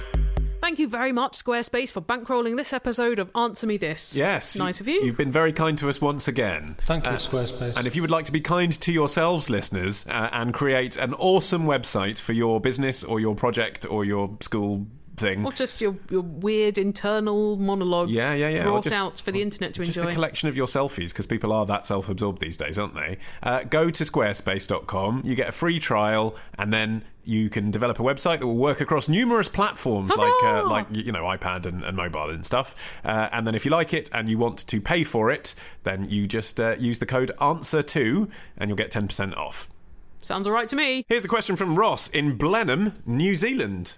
Speaker 5: Thank you very much, Squarespace, for bankrolling this episode of Answer Me This.
Speaker 3: Yes.
Speaker 5: Nice of you.
Speaker 3: You've been very kind to us once again.
Speaker 6: Thank you, Squarespace.
Speaker 3: And if you would like to be kind to yourselves, listeners, and create an awesome website for your business or your project or your school thing.
Speaker 5: Or just your weird internal monologue brought out for the internet to enjoy.
Speaker 3: Just a collection of your selfies, because people are that self-absorbed these days, aren't they? Go to squarespace.com, you get a free trial, and then you can develop a website that will work across numerous platforms like iPad and mobile and stuff. And then if you like it and you want to pay for it, then you just use the code ANSWER2 and you'll get 10% off.
Speaker 5: Sounds all right to me.
Speaker 3: Here's a question from Ross in Blenheim, New Zealand.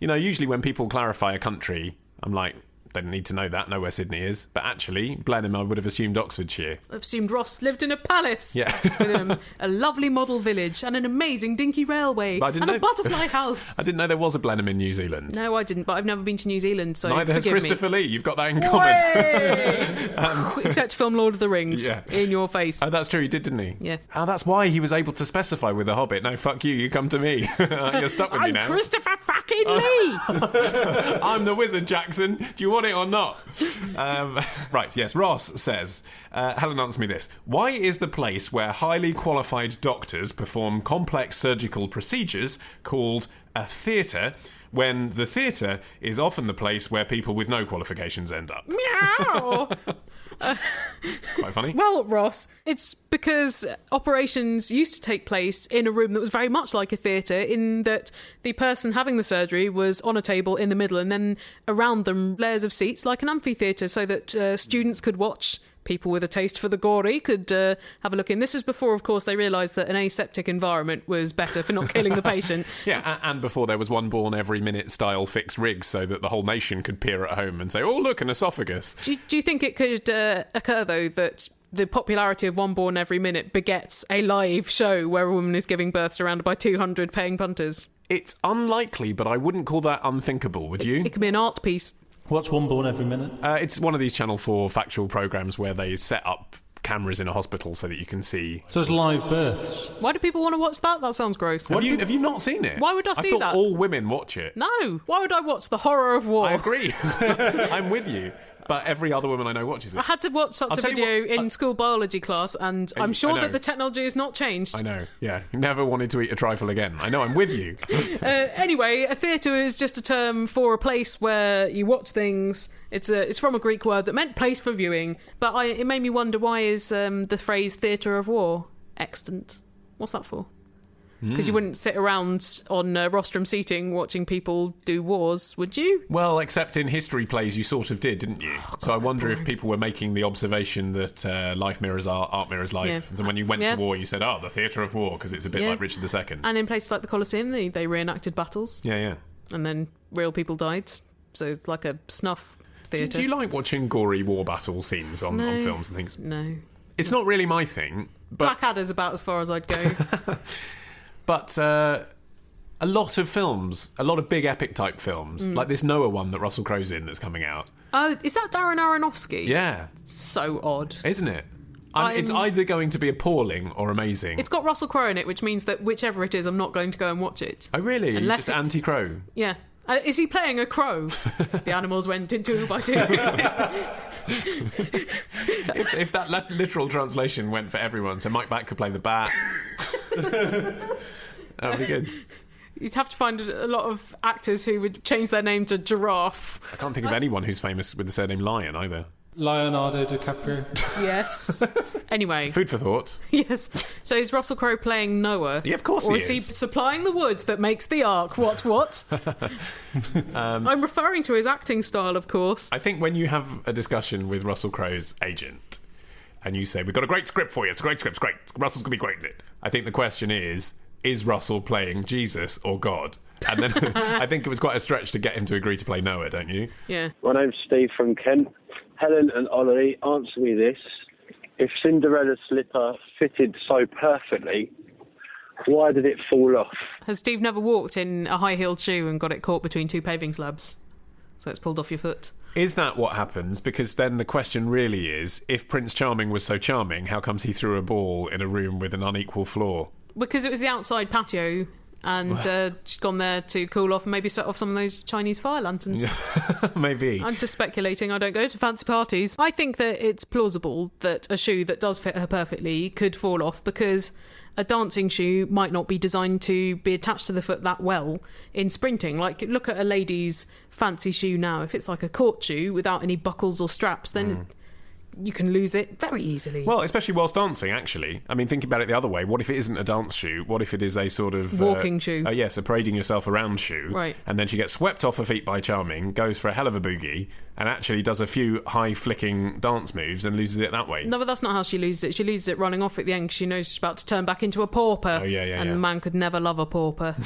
Speaker 3: You know, usually when people clarify a country, I'm like, they don't need to know that, know where Sydney is. But actually, Blenheim, I would have assumed Oxfordshire.
Speaker 5: I've assumed Ross lived in a palace.
Speaker 3: Yeah.
Speaker 5: With a lovely model village and an amazing dinky railway and a butterfly house.
Speaker 3: I didn't know there was a Blenheim in New Zealand.
Speaker 5: No, I didn't, but I've never been to New Zealand, so
Speaker 3: neither has Christopher Lee. You've got that in
Speaker 5: common. Except film Lord of the Rings in your face.
Speaker 3: Oh, that's true, he did, didn't he?
Speaker 5: Yeah.
Speaker 3: Oh, that's why he was able to specify with The Hobbit. No, fuck you, you come to me. You're stuck with me now.
Speaker 5: I'm Christopher fucking Lee!
Speaker 3: I'm the wizard, Jackson. Do you want want it or not? Right, yes. Ross says, Helen, answer me this. Why is the place where highly qualified doctors perform complex surgical procedures called a theatre, when the theatre is often the place where people with no qualifications end up?
Speaker 5: Meow!
Speaker 3: Quite funny.
Speaker 5: Well, Ross, it's because operations used to take place in a room that was very much like a theatre, in that the person having the surgery was on a table in the middle, and then around them layers of seats like an amphitheatre, so that students could watch. People with a taste for the gory could have a look in. This is before, of course, they realised that an aseptic environment was better for not killing the patient.
Speaker 3: Yeah, and before there was one born every minute style fixed rigs, so that the whole nation could peer at home and say, oh, look, an esophagus.
Speaker 5: Do you think it could occur, though, that the popularity of One Born Every Minute begets a live show where a woman is giving birth surrounded by 200 paying punters?
Speaker 3: It's unlikely, but I wouldn't call that unthinkable, would you?
Speaker 5: It could be an art piece.
Speaker 6: What's One Born Every Minute?
Speaker 3: It's one of these Channel 4 factual programmes where they set up cameras in a hospital so that you can see.
Speaker 6: So it's live births.
Speaker 5: Why do people want to watch that? That sounds gross.
Speaker 3: Have you not seen it?
Speaker 5: Why would I see that?
Speaker 3: I thought all women watch it.
Speaker 5: No. Why would I watch the horror of war?
Speaker 3: I agree. I'm with you. But every other woman I know watches it.
Speaker 5: I had to watch such a video in school biology class, and I'm sure that the technology has not changed.
Speaker 3: I know, yeah. Never wanted to eat a trifle again. I know, I'm with you.
Speaker 5: Anyway, a theatre is just a term for a place where you watch things. It's from a Greek word that meant place for viewing, but it made me wonder, why is the phrase theatre of war extant? What's that for? Because you wouldn't sit around on rostrum seating watching people do wars, would you?
Speaker 3: Well, except in history plays you sort of did, didn't you? So I wonder if people were making the observation that life mirrors art mirrors life. Yeah. And when you went to war, you said, the theatre of war, because it's a bit like Richard II.
Speaker 5: And in places like the Colosseum, they reenacted battles.
Speaker 3: Yeah.
Speaker 5: And then real people died. So it's like a snuff theatre.
Speaker 3: Do you like watching gory war battle scenes on films and things?
Speaker 5: No.
Speaker 3: It's not really my thing. But
Speaker 5: Blackadder's about as far as I'd go.
Speaker 3: But a lot of films, a lot of big epic type films, like this Noah one that Russell Crowe's in that's coming out.
Speaker 5: Oh, is that Darren Aronofsky?
Speaker 3: Yeah.
Speaker 5: So odd.
Speaker 3: Isn't it? It's either going to be appalling or amazing.
Speaker 5: It's got Russell Crowe in it, which means that whichever it is, I'm not going to go and watch it.
Speaker 3: Oh, really? Just anti-Crowe?
Speaker 5: Yeah. Is he playing a crow? The animals went in 2 by 2.
Speaker 3: If that literal translation went for everyone, so Mike Batt could play the bat. That would be good.
Speaker 5: You'd have to find a lot of actors who would change their name to Giraffe.
Speaker 3: I can't think of anyone who's famous with the surname Lion either.
Speaker 6: Leonardo DiCaprio.
Speaker 5: Yes. Anyway.
Speaker 3: Food for thought.
Speaker 5: Yes. So is Russell Crowe playing Noah?
Speaker 3: Yeah, of course
Speaker 5: he
Speaker 3: is.
Speaker 5: Or is he supplying the wood that makes the ark? What? I'm referring to his acting style, of course.
Speaker 3: I think when you have a discussion with Russell Crowe's agent and you say, we've got a great script for you, it's a great script, it's great, Russell's going to be great in it. I think the question is Russell playing Jesus or God? And then I think it was quite a stretch to get him to agree to play Noah, don't you?
Speaker 5: Yeah.
Speaker 9: My name's Steve from Kent. Helen and Ollie, answer me this. If Cinderella's slipper fitted so perfectly, why did it fall off?
Speaker 5: Has Steve never walked in a high-heeled shoe and got it caught between 2 paving slabs? So it's pulled off your foot?
Speaker 3: Is that what happens? Because then the question really is, if Prince Charming was so charming, how comes he threw a ball in a room with an unequal floor?
Speaker 5: Because it was the outside patio, and she's gone there to cool off and maybe set off some of those Chinese fire lanterns.
Speaker 3: Maybe.
Speaker 5: I'm just speculating. I don't go to fancy parties. I think that it's plausible that a shoe that does fit her perfectly could fall off, because a dancing shoe might not be designed to be attached to the foot that well in sprinting. Like, look at a lady's fancy shoe now. If it's like a court shoe without any buckles or straps, then you can lose it very easily.
Speaker 3: Well, especially whilst dancing, actually. I mean, thinking about it the other way, what if it isn't a dance shoe? What if it is a sort of...
Speaker 5: walking shoe.
Speaker 3: Yes, a parading yourself around shoe.
Speaker 5: Right.
Speaker 3: And then she gets swept off her feet by Charming, goes for a hell of a boogie, and actually does a few high-flicking dance moves and loses it that way.
Speaker 5: No, but that's not how she loses it. She loses it running off at the end because she knows she's about to turn back into a pauper.
Speaker 3: Oh, yeah.
Speaker 5: And a man could never love a pauper.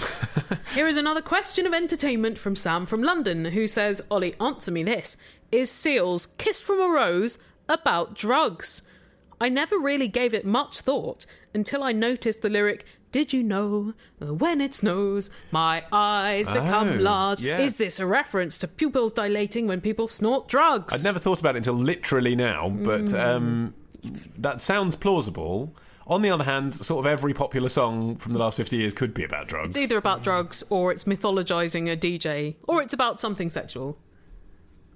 Speaker 5: Here is another question of entertainment from Sam from London, who says, Ollie, answer me this. Is Seal's Kiss from a Rose about drugs? I never really gave it much thought until I noticed the lyric, did you know when it snows my eyes become large?
Speaker 3: Yeah.
Speaker 5: Is this a reference to pupils dilating when people snort drugs?
Speaker 3: I'd never thought about it until literally now, but that sounds plausible. On the other hand, sort of every popular song from the last 50 years could be about drugs.
Speaker 5: It's either about drugs, or it's mythologising a DJ, or it's about something sexual.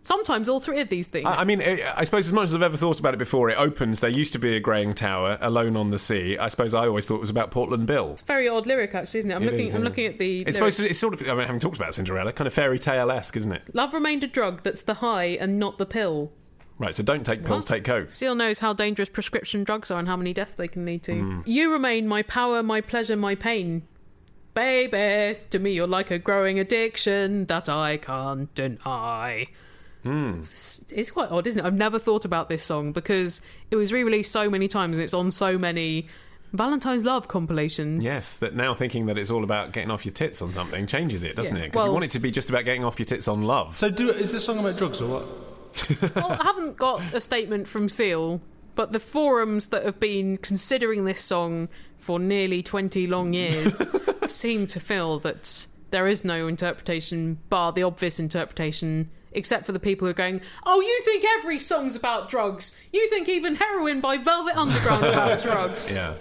Speaker 5: Sometimes all three of these things.
Speaker 3: I mean, I suppose as much as I've ever thought about it before, it opens, there used to be a greying tower, alone on the sea. I suppose I always thought it was about Portland Bill.
Speaker 5: It's a very odd lyric, actually, isn't it? I'm looking at the
Speaker 3: It's supposed to, it's sort of, I mean, having talked about Cinderella, kind of fairy tale-esque, isn't it?
Speaker 5: Love remained a drug that's the high and not the pill.
Speaker 3: Right, so don't take pills, take coke.
Speaker 5: Seal knows how dangerous prescription drugs are and how many deaths they can lead to. You remain my power, my pleasure, my pain. Baby, to me you're like a growing addiction that I can't deny. It's quite odd, isn't it? I've never thought about this song because it was re-released so many times and it's on so many Valentine's Love compilations.
Speaker 3: Yes, that now thinking that it's all about getting off your tits on something changes it, doesn't it? Because you want it to be just about getting off your tits on love.
Speaker 6: So is this song about drugs or what?
Speaker 5: Well, I haven't got a statement from Seal, but the forums that have been considering this song for nearly 20 long years seem to feel that there is no interpretation bar the obvious interpretation, except for the people who are going, oh, you think every song's about drugs? You think even Heroin by Velvet Underground's about drugs?
Speaker 3: Yeah.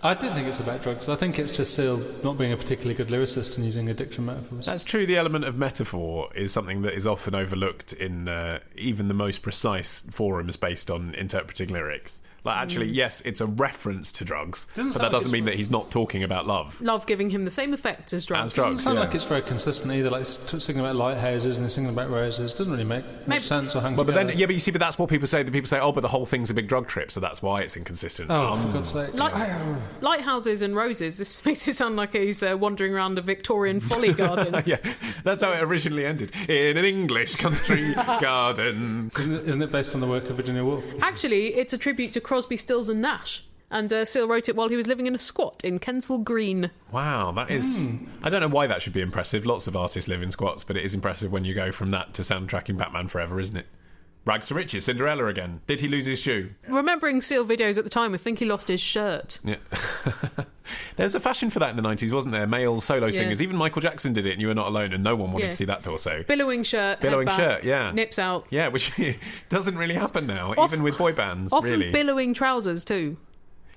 Speaker 6: I don't think it's about drugs. I think it's just Seal not being a particularly good lyricist and using addiction metaphors.
Speaker 3: That's true. The element of metaphor is something that is often overlooked in even the most precise forums based on interpreting lyrics. Like, actually, yes, it's a reference to drugs, but that doesn't mean that he's not talking about love.
Speaker 5: Love giving him the same effect as drugs.
Speaker 6: It doesn't sound like it's very consistent either, like singing about lighthouses and singing about roses. Doesn't really make much sense or hang together.
Speaker 3: But you see, but that's what people say. The people say, oh, but the whole thing's a big drug trip, so that's why it's inconsistent.
Speaker 6: Oh, for God's sake.
Speaker 5: Lighthouses and roses, this makes it sound like he's wandering around a Victorian folly garden.
Speaker 3: Yeah, that's how it originally ended. In an English country garden.
Speaker 6: Isn't it based on the work of Virginia Woolf?
Speaker 5: Actually, it's a tribute to Crosby, Stills and Nash. And Seal wrote it while he was living in a squat in Kensal Green.
Speaker 3: Wow, that is... I don't know why that should be impressive. Lots of artists live in squats, but it is impressive when you go from that to soundtracking Batman Forever, isn't it? Rags to riches, Cinderella again. Did he lose his shoe?
Speaker 5: Remembering Seal videos at the time, I think he lost his shirt.
Speaker 3: Yeah. There's a fashion for that in the 90s, wasn't there? Male solo singers. Even Michael Jackson did it, and you were not alone, and no one wanted to see that torso.
Speaker 5: Billowing shirt,
Speaker 3: Billowing
Speaker 5: head
Speaker 3: shirt,
Speaker 5: back,
Speaker 3: yeah.
Speaker 5: nips out.
Speaker 3: Yeah, which doesn't really happen now, even with boy bands,
Speaker 5: often
Speaker 3: really.
Speaker 5: Billowing trousers, too.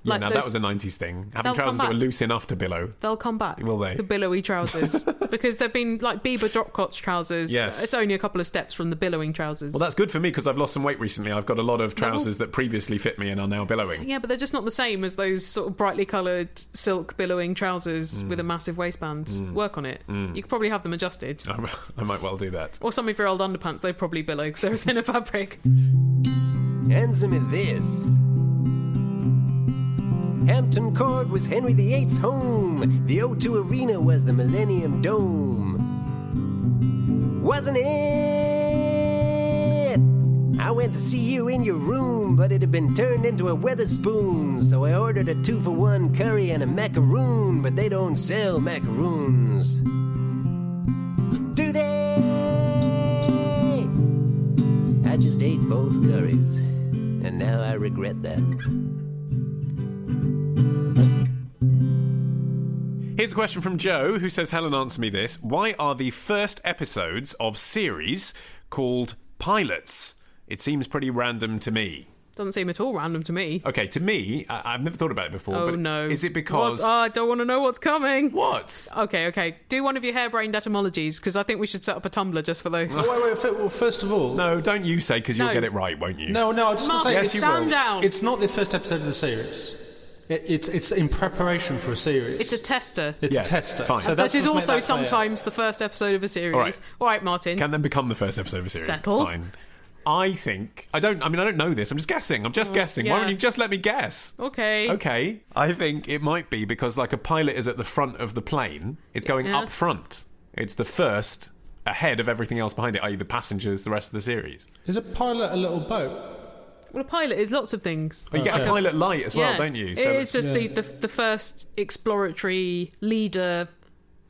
Speaker 3: Yeah,
Speaker 5: like
Speaker 3: now that was a 90s thing. Having trousers that were loose enough to billow.
Speaker 5: They'll come back.
Speaker 3: Will they?
Speaker 5: The billowy trousers. Because they've been like Bieber drop crotch trousers.
Speaker 3: Yes.
Speaker 5: It's only a couple of steps from the billowing trousers.
Speaker 3: Well, that's good for me because I've lost some weight recently. I've got a lot of trousers that previously fit me and are now billowing.
Speaker 5: Yeah, but they're just not the same as those sort of brightly coloured silk billowing trousers with a massive waistband. Work on it. You could probably have them adjusted.
Speaker 3: I might well do that.
Speaker 5: Or some of your old underpants, they'd probably billow because they're a thinner fabric.
Speaker 12: Answer me this. Hampton Court was Henry VIII's home. The O2 Arena was the Millennium Dome. Wasn't it? I went to see you in your room, but it had been turned into a Weatherspoon. So I ordered a 2-for-1 curry and a macaroon, but they don't sell macaroons. Do they? I just ate both curries, and now I regret that.
Speaker 3: Here's a question from Joe, who says, Helen, answer me this. Why are the first episodes of series called pilots? It seems pretty random to me.
Speaker 5: Doesn't seem at all random to me.
Speaker 3: Okay, to me, I've never thought about it before, but
Speaker 5: no.
Speaker 3: Is it because...
Speaker 5: What? Oh, I don't want to know what's coming.
Speaker 3: What?
Speaker 5: Okay. Do one of your harebrained etymologies, because I think we should set up a Tumblr just for those.
Speaker 6: Well, first of all...
Speaker 3: No, don't you say, because you'll get it right, won't you?
Speaker 6: No, I was just
Speaker 5: Martin,
Speaker 6: going to say...
Speaker 5: stand down.
Speaker 6: It's not the first episode of the series. It's in preparation for a series.
Speaker 5: It's a tester.
Speaker 6: It's a tester.
Speaker 3: Fine.
Speaker 6: So
Speaker 5: that is also sometimes the first episode of a series. All right, Martin.
Speaker 3: Can then become the first episode of a series.
Speaker 5: Settle.
Speaker 3: Fine. I don't know this. I'm just guessing. Guessing.
Speaker 5: Yeah.
Speaker 3: Why don't you just let me guess?
Speaker 5: Okay.
Speaker 3: I think it might be because, like, a pilot is at the front of the plane. It's going up front. It's the first ahead of everything else behind it, i.e. the passengers, the rest of the series.
Speaker 6: Is a pilot a little boat?
Speaker 5: Well, a pilot is lots of things.
Speaker 3: But you get a pilot light as well, don't you?
Speaker 5: So it's just the first exploratory leader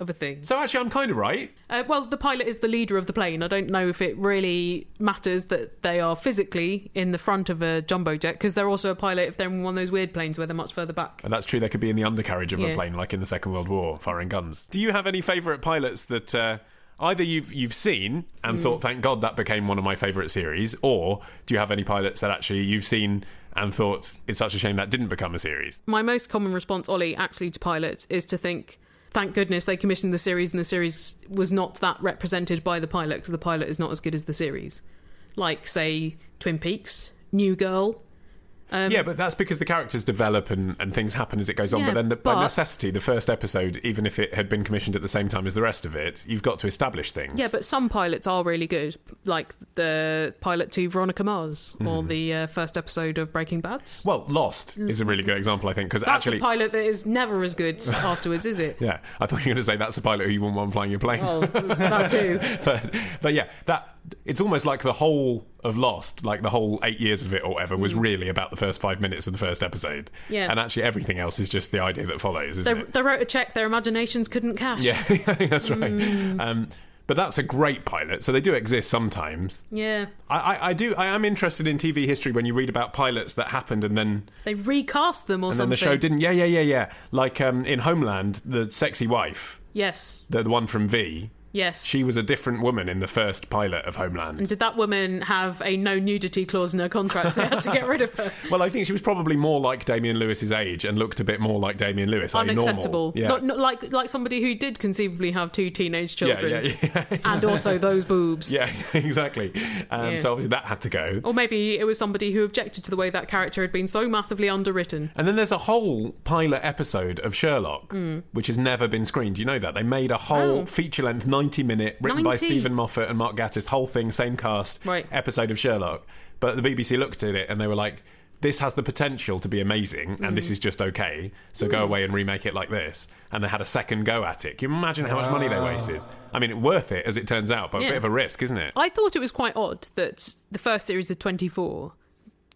Speaker 5: of a thing.
Speaker 3: So actually, I'm kind of right.
Speaker 5: Well, the pilot is the leader of the plane. I don't know if it really matters that they are physically in the front of a jumbo jet, because they're also a pilot if they're in one of those weird planes where they're much further back.
Speaker 3: And that's true. They could be in the undercarriage of a plane, like in the Second World War, firing guns. Do you have any favourite pilots that... either you've seen and thought, thank God that became one of my favourite series, or do you have any pilots that actually you've seen and thought it's such a shame that didn't become a series?
Speaker 5: My most common response, Ollie, actually to pilots is to think, thank goodness they commissioned the series and the series was not that represented by the pilot, because the pilot is not as good as the series. like, say, Twin Peaks, New Girl.
Speaker 3: Yeah, but that's because the characters develop and things happen as it goes on.
Speaker 5: Yeah,
Speaker 3: But then by necessity, the first episode, even if it had been commissioned at the same time as the rest of it, you've got to establish things.
Speaker 5: Yeah, but some pilots are really good, like the pilot to Veronica Mars or the first episode of Breaking Bad.
Speaker 3: Well, Lost is a really good example, I think, because
Speaker 5: That's
Speaker 3: actually...
Speaker 5: a pilot that is never as good afterwards, is it?
Speaker 3: Yeah, I thought you were going to say that's a pilot who you wouldn't want flying your plane.
Speaker 5: Oh, that too.
Speaker 3: But yeah, it's almost like the whole of Lost, like the whole 8 years of it or whatever, was really about the first 5 minutes of the first episode.
Speaker 5: Yeah.
Speaker 3: And actually everything else is just the idea that follows, isn't it?
Speaker 5: They wrote a check their imaginations couldn't cash.
Speaker 3: Yeah, I think that's right. But that's a great pilot, so they do exist sometimes.
Speaker 5: Yeah.
Speaker 3: I am interested in TV history when you read about pilots that happened and then...
Speaker 5: They recast them or
Speaker 3: and
Speaker 5: something.
Speaker 3: then the show didn't. Yeah. Like in Homeland, the sexy wife.
Speaker 5: Yes.
Speaker 3: The one from V.
Speaker 5: Yes.
Speaker 3: She was a different woman in the first pilot of Homeland.
Speaker 5: And did that woman have a no nudity clause in her contract? They had to get rid of her.
Speaker 3: Well, I think she was probably more like Damian Lewis's age and looked a bit more like Damian Lewis.
Speaker 5: Unacceptable.
Speaker 3: Normal. Yeah.
Speaker 5: Not like somebody who did conceivably have 2 teenage children.
Speaker 3: Yeah.
Speaker 5: And also those boobs.
Speaker 3: Yeah, exactly. So obviously that had to go.
Speaker 5: Or maybe it was somebody who objected to the way that character had been so massively underwritten.
Speaker 3: And then there's a whole pilot episode of Sherlock, which has never been screened. You know that? They made a whole feature-length 90-minute, written by Stephen Moffat and Mark Gatiss, whole thing, same cast, episode of Sherlock. But the BBC looked at it and they were like, this has the potential to be amazing and this is just okay, so go away and remake it like this. And they had a second go at it. Can you imagine how much money they wasted? I mean, worth it as it turns out, but a bit of a risk, isn't it?
Speaker 5: I thought it was quite odd that the first series of 24...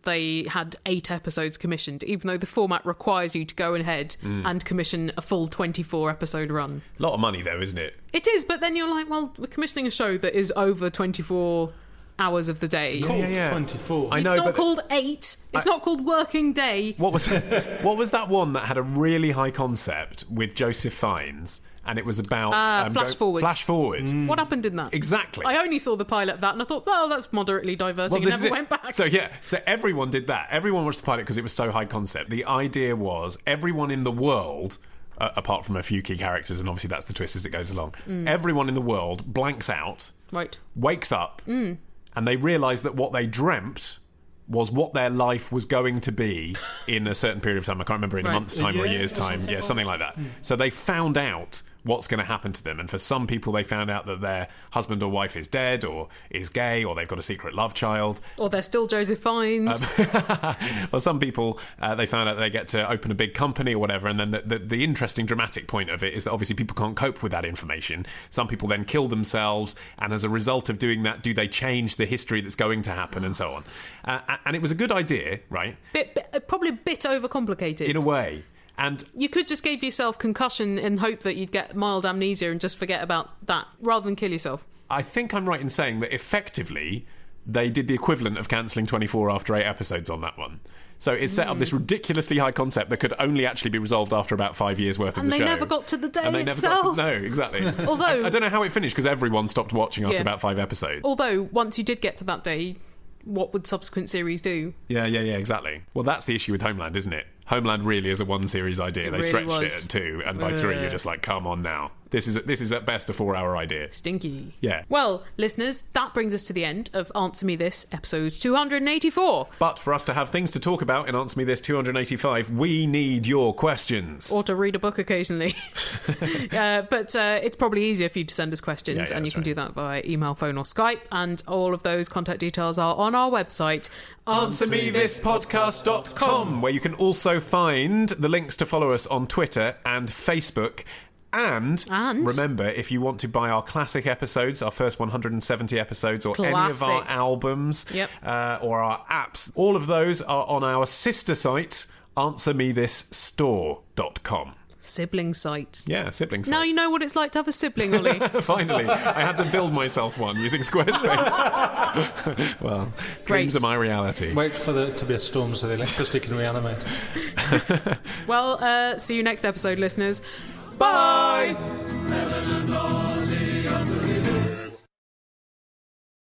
Speaker 5: they had 8 episodes commissioned, even though the format requires you to go ahead and commission a full 24-episode run.
Speaker 3: A lot of money, though, isn't it?
Speaker 5: It is, but then you're like, well, we're commissioning a show that is over 24 hours of the day.
Speaker 6: It's called 24.
Speaker 3: I know,
Speaker 5: it's not called 8. It's not called Working Day.
Speaker 3: What was that one that had a really high concept with Joseph Fiennes? And it was about...
Speaker 5: Flash Forward.
Speaker 3: Flash Forward.
Speaker 5: What happened in that?
Speaker 3: Exactly.
Speaker 5: I only saw the pilot of that and I thought, oh, that's moderately diverting, and never went back.
Speaker 3: So everyone did that. Everyone watched the pilot because it was so high concept. The idea was everyone in the world, apart from a few key characters, and obviously that's the twist as it goes along, everyone in the world blanks out, wakes up, and they realise that what they dreamt was what their life was going to be in a certain period of time. I can't remember, in a month's time or a year's time. Yeah, something like that. So they found out what's going to happen to them, and for some people they found out that their husband or wife is dead or is gay or they've got a secret love child,
Speaker 5: or they're still Joseph Fiennes.
Speaker 3: Well, some people they found out they get to open a big company or whatever, and then the interesting dramatic point of it is that obviously people can't cope with that information. Some people then kill themselves, and as a result of doing that, do they change the history that's going to happen, and so on. And it was a good idea, right?
Speaker 5: Probably a bit overcomplicated
Speaker 3: in a way. And
Speaker 5: you could just give yourself concussion and hope that you'd get mild amnesia and just forget about that rather than kill yourself.
Speaker 3: I think I'm right in saying that effectively they did the equivalent of cancelling 24 after 8 episodes on that one. So it set up this ridiculously high concept that could only actually be resolved after about 5 years worth of the show.
Speaker 5: And they never got to the day
Speaker 3: and they
Speaker 5: itself.
Speaker 3: No, exactly.
Speaker 5: Although
Speaker 3: I don't know how it finished because everyone stopped watching after about 5 episodes.
Speaker 5: Although once you did get to that day, what would subsequent series do?
Speaker 3: Yeah, exactly. Well, that's the issue with Homeland, isn't it? Homeland really is a one-series idea. They
Speaker 5: really
Speaker 3: stretched it at 2, and by 3 you're just like, come on now. This is at best a 4-hour idea.
Speaker 5: Stinky.
Speaker 3: Yeah.
Speaker 5: Well, listeners, that brings us to the end of Answer Me This, episode 284.
Speaker 3: But for us to have things to talk about in Answer Me This 285, we need your questions.
Speaker 5: Or to read a book occasionally. But it's probably easier for you to send us questions, and you can do that via email, phone, or Skype. And all of those contact details are on our website,
Speaker 3: AnswerMeThisPodcast.com, where you can also find the links to follow us on Twitter and Facebook. And remember, if you want to buy our classic episodes, our first 170 episodes, or any of our albums, or our apps, all of those are on our sister site, AnswerMeThisStore.com.
Speaker 5: Sibling site.
Speaker 3: Yeah, sibling site.
Speaker 5: Now you know what it's like to have a sibling, Ollie.
Speaker 3: Finally. I had to build myself one using Squarespace. Well, dreams are my reality.
Speaker 6: Wait for there to be a storm so the electricity can reanimate.
Speaker 5: Well, see you next episode, listeners.
Speaker 3: Bye!
Speaker 13: Helen and Ollie.